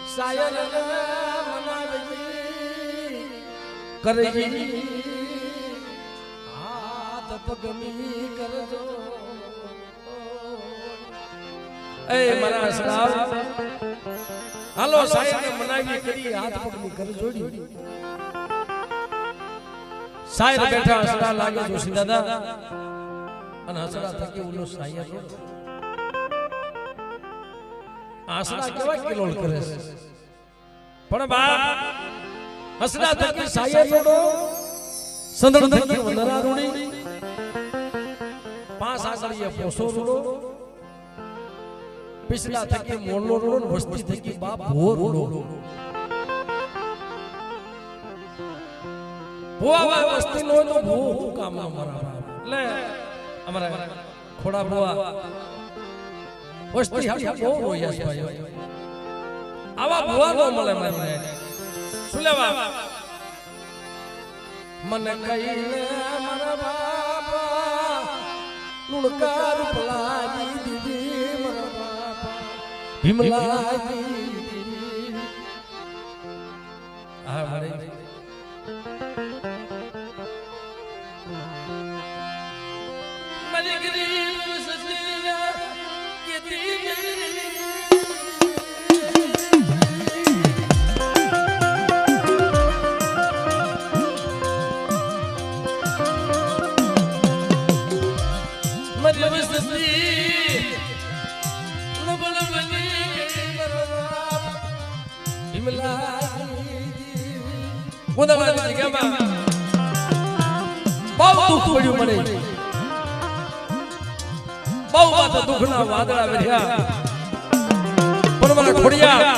શાયર મનાવી કરજી હાથ પગમી કરજો એ મારા સલામ હાલો શાયર ને મનાવી કરી હાથ પગમી કરજો શાયર બેઠા હસડા લાગે જોશી દાદા અને હસડા થકી ઓલો શાયર આસડા કેવા કિલોલ કરે છે પણ બાપ હસડા થકી શાયર રોડો સંદળ થકી વંદરા રોડી પાંચ આસળીએ પોસો રોડો પિછલા થકી મોરલો રોડો વસ્તી થકી બાપ ભો રોડો ભોવા વસ્તી નો તો ભો કામ ન મારા એટલે અમારા ખોડા ભોવા વસ્તી હાથ બહુ રોયસ ભાઈ આવા ભુવા નો મળે મને શું લેવા મને કહીને મારા બાપા લુણકાર પલાજી દીદી મારા બાપા ભીમલાજી આ મારે મારી ગરીબ સસરીયા કે દુઃખના વાદળા વર્યા પણ મને ખોડિયા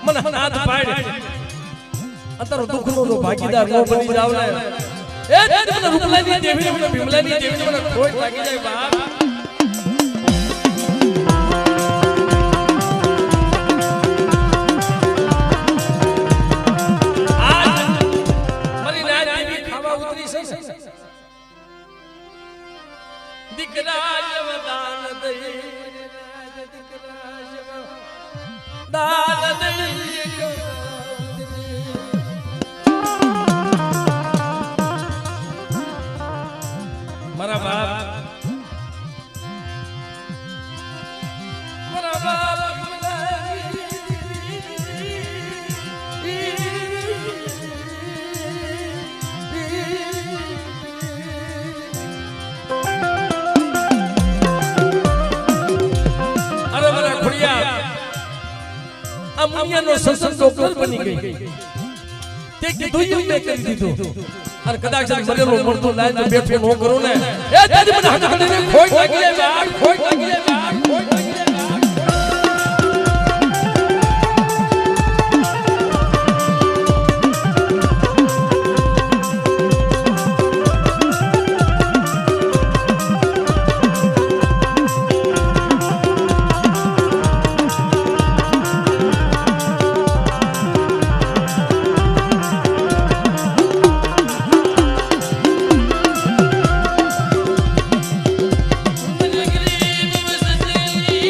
મને હાથ પાડ અત્યારે દુઃખનો ભાગીદાર નો બની જાવ ને એ મને રૂપલાની દેવી મને ભીમલાની દેવી મને ખોટ લાગી જાય બાપ મારા બાપ મુનિયાનો સંસદ ડોક્ટર બની ગઈ તે કીધું મેં કરી દીધું અને કદાચ મરેલો મળતો લાય તો બેઠો નો કરો ને એ દાદી મને હાથ કરીને ખોટ લાગી જાય ખોટ લાગી જાય ખોટ લાગી જાય ગરીબ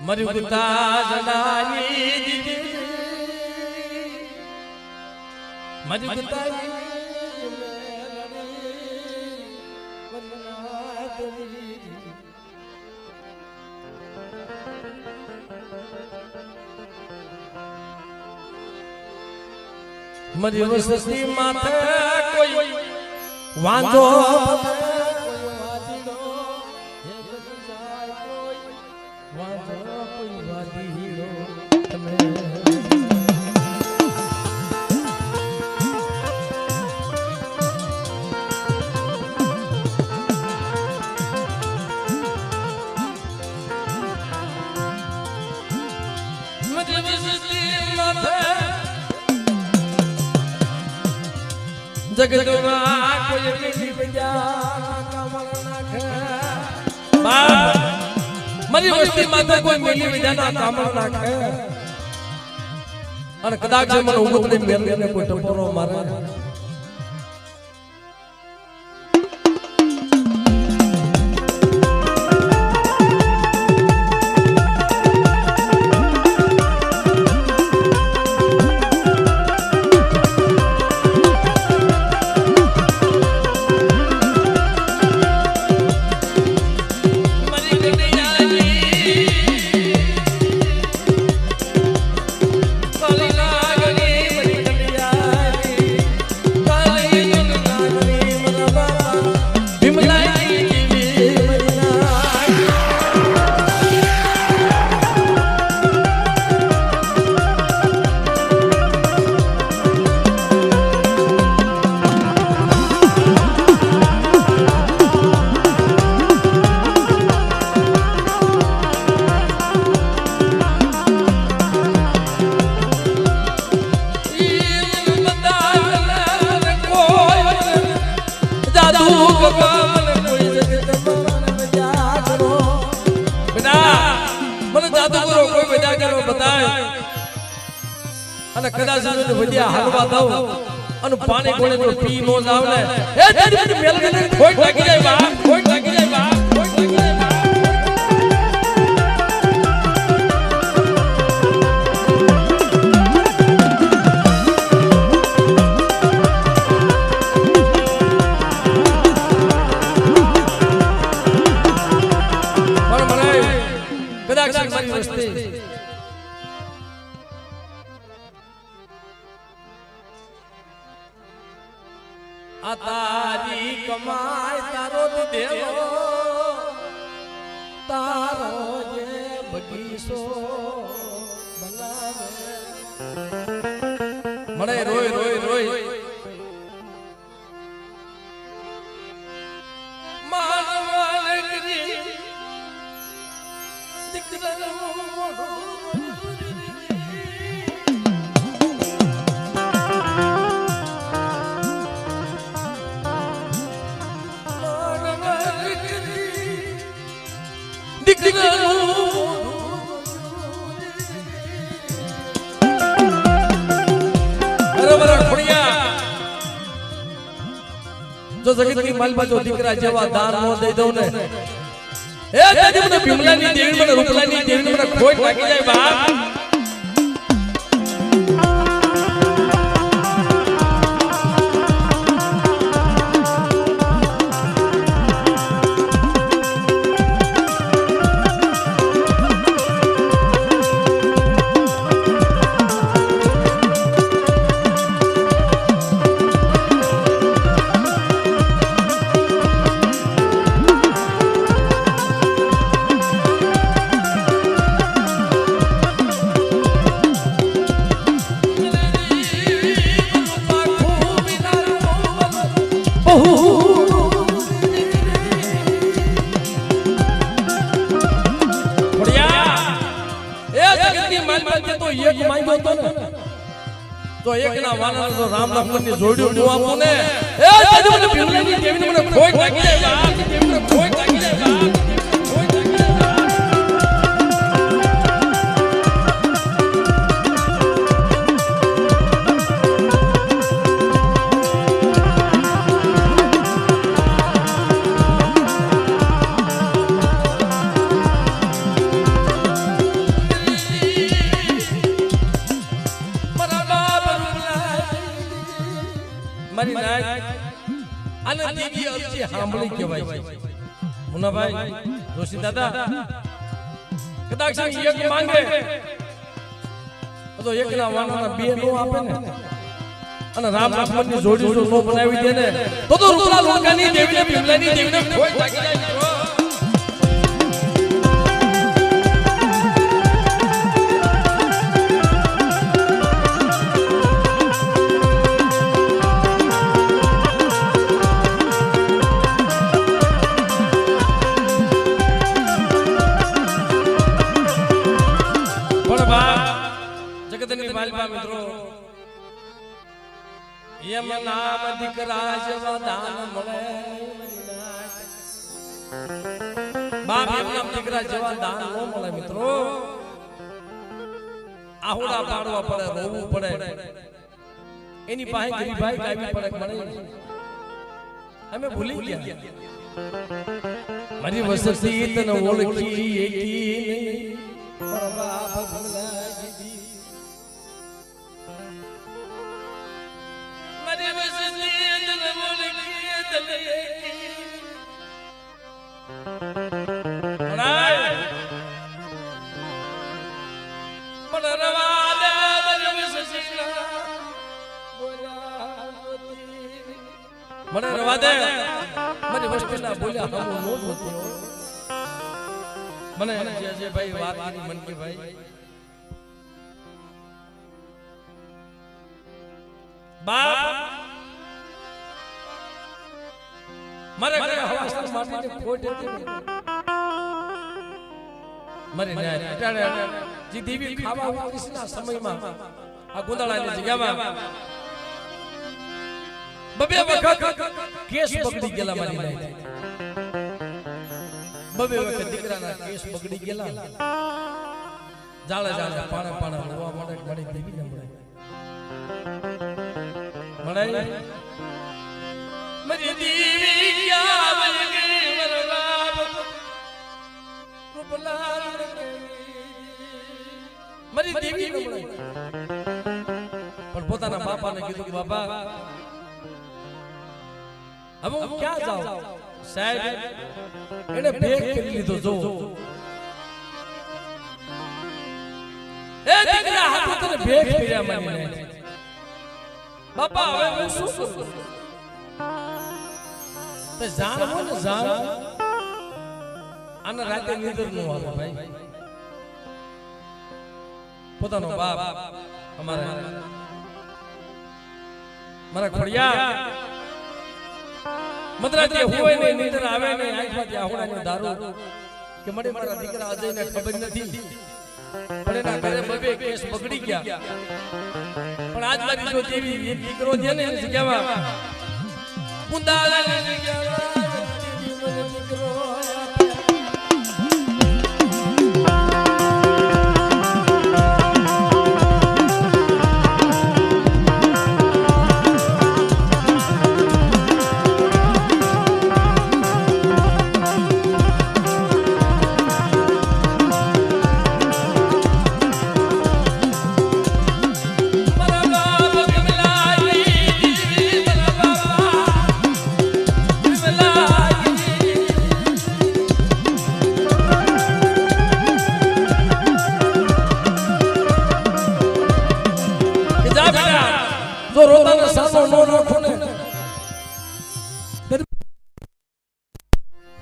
મરુગતા જનાની દીદી મરુગતા મરી વસતી માથે કોઈ વાંધો જગતમાં કોઈ મિલી બજા કમળ નાખે બાપ મારી વસ્તી માથે કોઈ મિલી બજાના કમળ નાખે અને કદાચ મને ઉગતની મેલને કોઈ ટપોરો મારે અને કદાચ વધ્યા હાલવા દઉં અને પાણી કોણે તો પી નો જાવ ને એ તારી મેલને ખોટ લાગી જાય બા ખોટ લાગી જાય બા ખોટ લાગી જાય બા કદાચ મારી વસ્તી આ તારી કમાઈ તારો દેવો તારો જે બગીચો બનાવે મને રોય રોય રોય માનવાલ કરી દીકરાનો જો જગતની માલમાં જો દીકરા જેવા દાન નો દઈ દઉં ને એ દાદી મને ભીમલાની દેવી મને રૂપલાની દેવી મને ખોટ લાગી જાય બાપ તો એક ના વાલા તો રામ લક્ષ્મણ ની જોડ્યું નું આપું ને એ દાદી મને ભીમલાની દેવીને મને ખોટ લાગી જાય બાપ દેવીને ખોટ લાગી જાય બાપ ખોટ લાગી જાય સાંભળી કહેવાય. મુનાભાઈ જોશી દાદા કદાચ એક માંગે તો એકના વાનાના બે નો આપે ને અને રામ લક્ષ્મણની જોડી જો નો બનાવી દે ને તો રૂપલા લોકાની દેવીને ભીમલાની દેવીને કોઈ જાગી જાય. જગતની માલપા મિત્રો એમ નામ દીકરા જેવા દાન મળે બાપ એમ નામ દીકરા જેવા દાન ન મળે મિત્રો. આહુડા પાડવા પડે, રોવું પડે, એની પાસે ગરીબાઈ ગાવી પડે મળે. અમે ભૂલી ગયા મારી વસતી તને ઓળખી એકી નહીં બાપ ભૂલાઈ મને રવા દે મારી વસ્તીના બોલ્યા હમો નો જોતો મને જે ભાઈ વાત કરી મન કે ભાઈ બાપ મારે ઘરે હવાસર માટીની ખોટ હતી મારી ન્યાય અટાડે જે દેવી ખાવા વાળીના સમયમાં આ ગોંદાળાની જગ્યામાં બબે વખત કેસ બગડી ગયેલા મારી ન્યાય. બબે વખત દીકરાના કેસ બગડી ગયેલા જાળે જાળે પાણે પાણે રોવા મળે મળી દેવી ને મળે મરી દેવી ક્યાં બન ગઈ મરવાબ રૂપલાલ મરી દેવી ન મળે. પણ પોતાના બાપાને કીધું કે બાપા હવે હું ક્યાં જાઉં સાહેબ એને ભેગ કરી લીધો જો એ દીકરા હાથે તને ભેગ કર્યા મને બાપા હવે હું શું કરું તે જાણ હો ને જાણ આને રાતે નીંદર ન આવે ભાઈ. પોતાનો બાપ અમારા મારા ખોડિયા મદ્રાજી હોય ને નીંદર આવે ને આંખમાંથી આહોડાની દારૂ કે મને મારા દીકરા અજયને ખબર નથી પણ એના ઘરે બબે કેસ બગડી ગયા. પણ આજ મારી જો દેવી એક દીકરો છે ને એની જગ્યામાં કુંદાલાની જગ્યામાં દીકરો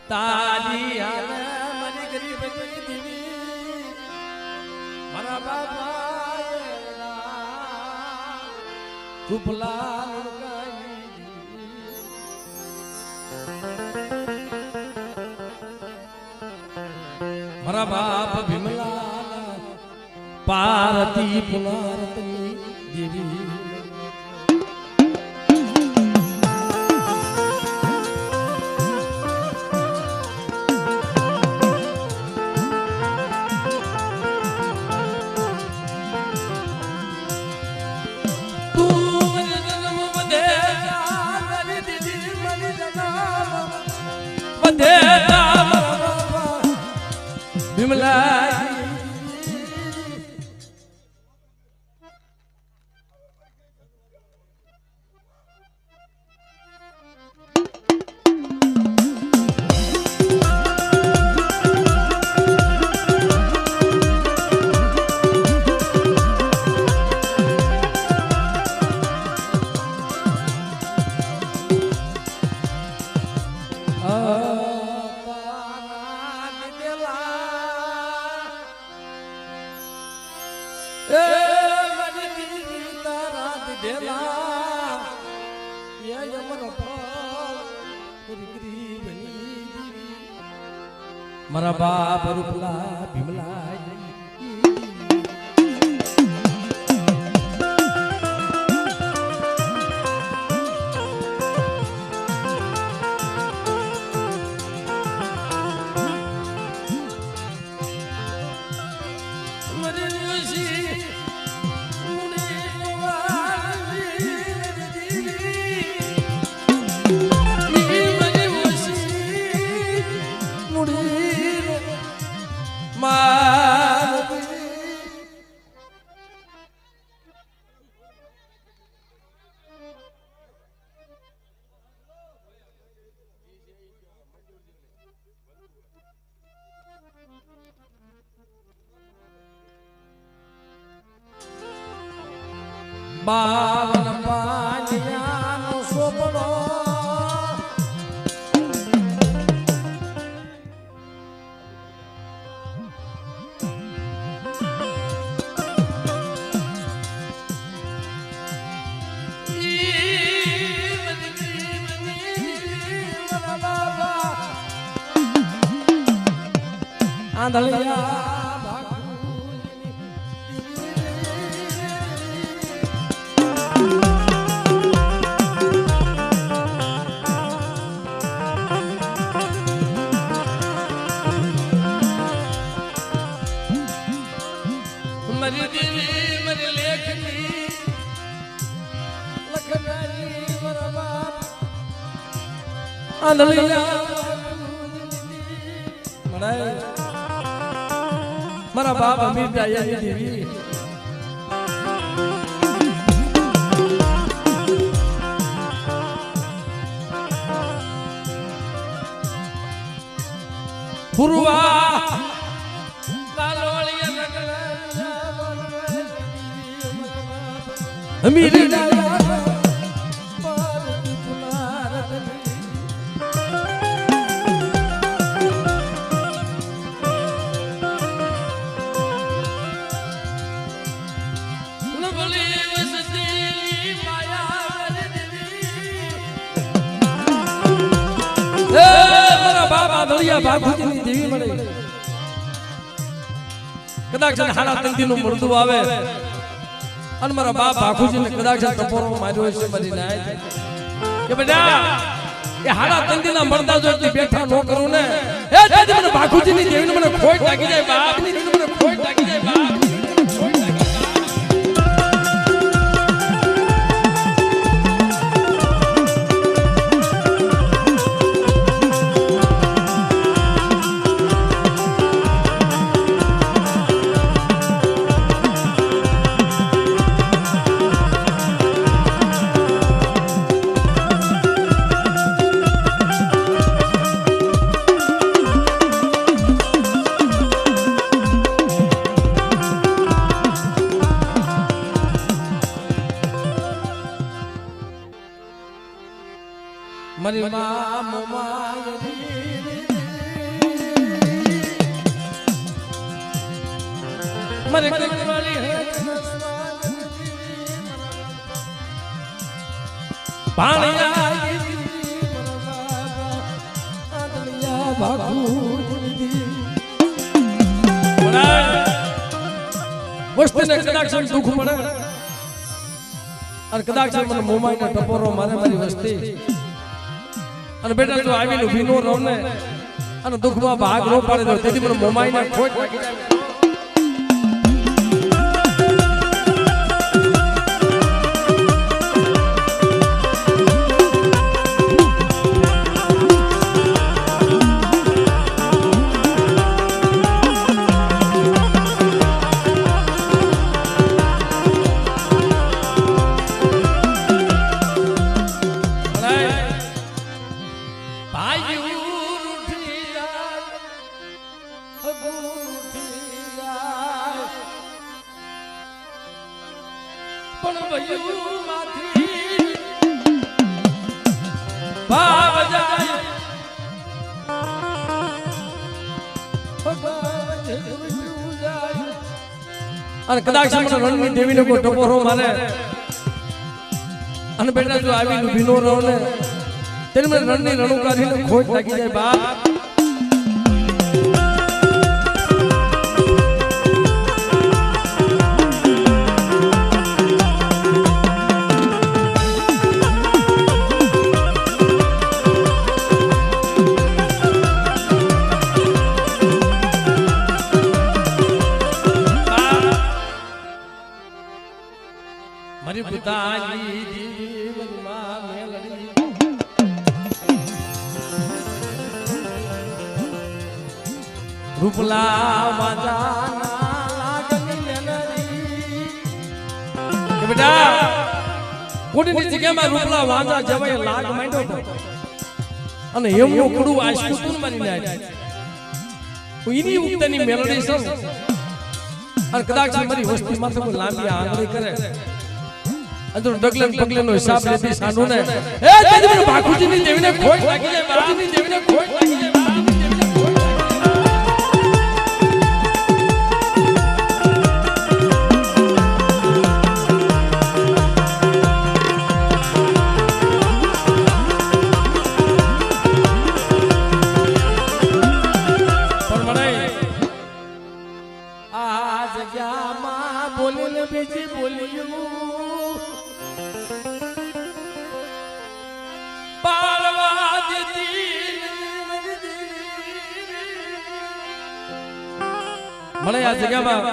તારી આને મારી ગરીબ દેવી મારા બાપા રૂપલાલ મારા બાપ ભીમલાલ પાર્વતી પુનારતી દેવી મારા બાપ રૂપલા ભીમલા બાવન પાનિયાનો સોપડો આંધળિયા મરી દેવી મરી લેખની લખનારી મારા બાપ આંધળિયા મારા બાપ અમીર ડાયાની દેવી પુરવા અમીર ભાગુજીની દેવી મળે કદાચ હારા તંદીનું મળતું આવે અને મારા બાપ ભાગુજીને કદાચ ટપોરો માર્યો છે મારી નાય કે બેટા એ હારા તંદીના મળતા જો એટલી બેઠા ન કરું ને એ દાદી મને ભાગુજીની દેવીને મને ખોટ લાગી જાય બાપની દેવીને મને ખોટ લાગી જાય બાપ મારી મા મારે કલવાલી હે પાણિયા આદલિયા ભાગુજી વસ્તુને કદાચ દુઃખ પડે અને કદાચ મને મોમાઈના ટપોરો મારે મારી વસ્તી અને બેટા જો આવીને ઊભી નો રહો ને અને દુઃખમાં ભાગ નો પાડે તો તેથી મને મોમાઈને ખોટ લાગી જાય અને કદાચ મને રણની દેવીને કોઈ ટપોરો મારે અને બેટા જો આવીને ઊભી નો રહો ને તેની મને રણની રણુકારીને ખોટ લાગી જાય બાપ મારી પિતાજી દીદી મારી માં મેલડી રૂપલા વાજાના લાગની મેલડી કે બેટા કોડીની જગ્યામાં રૂપલા વાજા જવાય લાગ માંડ્યો અને એમનું કડું આશકું તું મારી નાખ એની ઉક્તની મેલડી સૌ અને કદાચ મારી વસ્તી માં તો લાંબી આંગળી કરે અંਦਰ ડગલે પગલે નો હિસાબ લેતી સાનુ ને એ તેજી બાકુજી ની દેવીને ખોટ લાગી જાય બાકુજી ની દેવીને ખોટ લાગી જાય પણ મને આ જગ્યામાં બોલીને બીજી બોલ્યું મને આ જગ્યામાં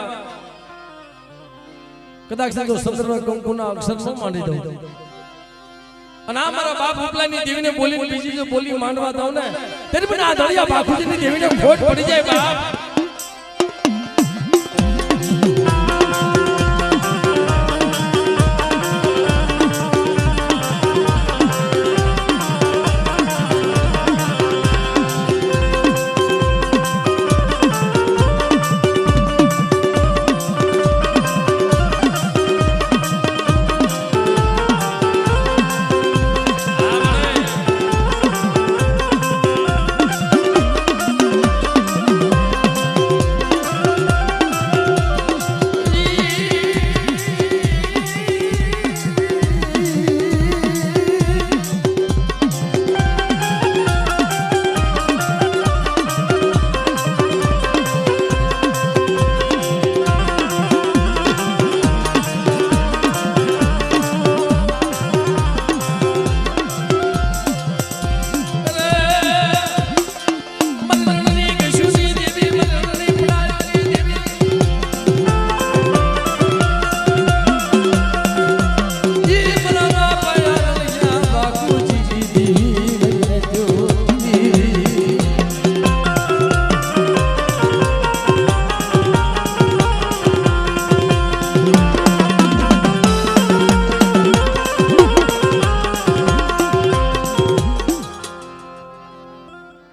કદાચ જો સંદર્ભ કંકુના અક્ષર ન માંડી દઉં અને આ મારા બાપ ઉપલાની દેવીને બોલીને બીજી જો બોલી માંડવા દઉં ને તેની પણ આ દળિયા બાપુજીની દેવીને ખોટ પડી જાય બાપ